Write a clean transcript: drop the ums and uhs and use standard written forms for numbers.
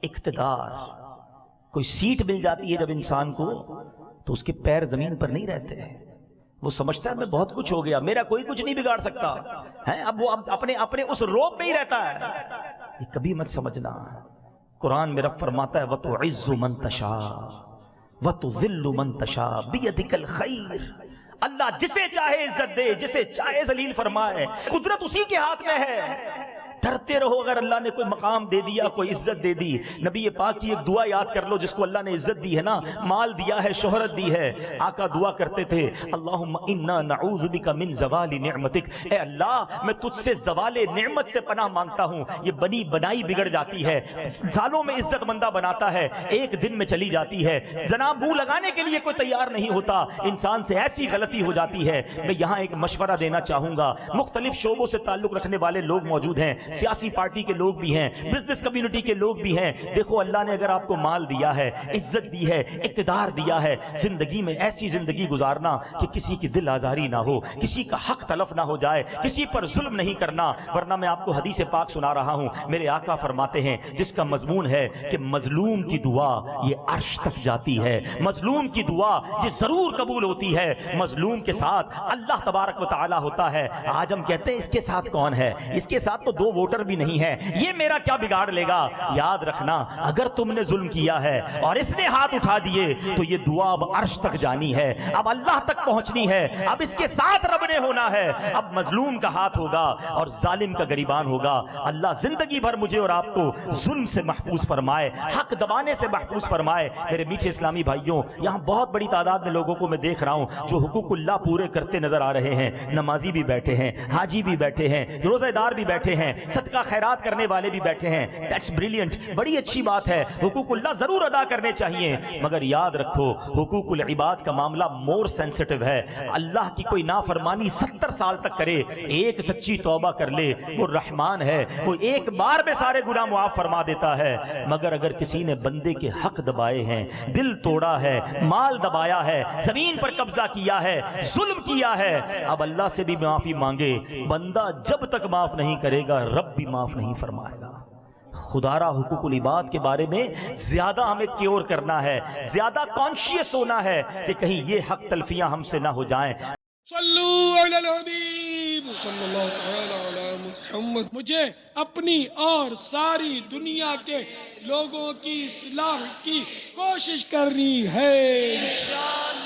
اقتدار. کوئی سیٹ مل جاتی ہے جب انسان کو تو اس کے پیر زمین پر نہیں رہتے ہیں. وہ سمجھتا ہے میں بہت کچھ ہو گیا, میرا کوئی کچھ نہیں بگاڑ سکتا ہے. اب وہ اپنے اس روب میں ہی رہتا ہے. یہ کبھی مت سمجھنا. قرآن میں رب فرماتا ہے وَتُعِزُّ مَن تَشَاءُ وَتُذِلُّ مَن تَشَاءُ بِيَدِكَ الْخَيْرُ. اللہ جسے چاہے عزت دے, جسے چاہے ذلیل فرمائے. قدرت اسی کے ہاتھ میں ہے. ڈرتے رہو. اگر اللہ نے کوئی مقام دے دیا, کوئی عزت دے دی, نبی پاک کی ایک دعا یاد کر لو جس کو اللہ نے عزت دی ہے نا, مال دیا ہے, شہرت دی ہے. آقا دعا کرتے تھے اللہم انا نعوذ بک من زوال نعمتک. اے اللہ میں تجھ سے زوال نعمت سے پناہ مانگتا ہوں. یہ بنی بنائی بگڑ جاتی ہے, سالوں میں عزت مندہ بناتا ہے, ایک دن میں چلی جاتی ہے. جناب منہ لگانے کے لیے کوئی تیار نہیں ہوتا, انسان سے ایسی غلطی ہو جاتی ہے. میں یہاں ایک مشورہ دینا چاہوں گا. مختلف شعبوں سے تعلق رکھنے والے لوگ موجود ہیں, سیاسی پارٹی کے لوگ بھی ہیں, بزنس کمیونٹی کے لوگ بھی ہیں. دیکھو اللہ نے اگر آپ کو مال دیا ہے, عزت دی ہے, اقتدار دیا ہے, زندگی میں ایسی زندگی گزارنا کہ کسی کی دل آزاری نہ ہو, کسی کا حق تلف نہ ہو جائے, کسی پر ظلم نہیں کرنا. ورنہ میں آپ کو حدیث پاک سنا رہا ہوں. میرے آقا فرماتے ہیں جس کا مضمون ہے کہ مظلوم کی دعا یہ عرش تک جاتی ہے, مظلوم کی دعا یہ ضرور قبول ہوتی ہے. مظلوم کے ساتھ اللہ تبارک و تعالی ہوتا ہے. آج ہم کہتے ہیں اس کے ساتھ کون ہے, اس کے ساتھ تو 2 ووٹر بھی نہیں ہے, یہ میرا کیا بگاڑ لے گا. یاد رکھنا اگر تم نے ظلم کیا ہے اور اس نے ہاتھ اٹھا دیے تو یہ دعا اب عرش تک جانی ہے, اب اللہ تک پہنچنی ہے, اب اس کے ساتھ رب نے ہونا ہے. اب مظلوم کا ہاتھ ہوگا اور ظالم کا گریبان ہوگا. اللہ زندگی بھر مجھے اور آپ کو ظلم سے محفوظ فرمائے, حق دبانے سے محفوظ فرمائے. میرے میٹھے اسلامی بھائیوں, یہاں بہت بڑی تعداد میں لوگوں کو میں دیکھ رہا ہوں جو حقوق اللہ پورے کرتے نظر آ رہے ہیں. نمازی بھی بیٹھے ہیں, حاجی بھی بیٹھے ہیں, روزہ دار بھی بیٹھے ہیں, صدقہ خیرات کرنے والے بھی بیٹھے ہیں. دیٹس بریلینٹ, بڑی اچھی بات ہے. حقوق اللہ ضرور ادا کرنے چاہیے, مگر یاد رکھو حقوق العباد کا معاملہ مور سینسٹیو ہے. اللہ کی کوئی نافرمانی 70 سال تک کرے, ایک سچی توبہ کر لے, وہ رحمان ہے, وہ ایک بار میں سارے گناہ معاف فرما دیتا ہے. مگر اگر کسی نے بندے کے حق دبائے ہیں, دل توڑا ہے, مال دبایا ہے, زمین پر قبضہ کیا ہے, ظلم کیا ہے, اب اللہ سے بھی معافی مانگے. بندہ جب تک معاف نہیں کرے گا رب بھی معاف نہیں فرمائے گا. خدارہ حقوق العباد کے بارے میں زیادہ ہمیں کیور کرنا ہے, زیادہ کانشیس ہونا ہے کہ کہیں یہ حق تلفیاں ہم سے نہ ہو جائیں. صلو علی الحبیب صلی اللہ تعالی علی محمد. مجھے اپنی اور ساری دنیا کے لوگوں کی اصلاح کی کوشش کرنی ہے انشاءاللہ.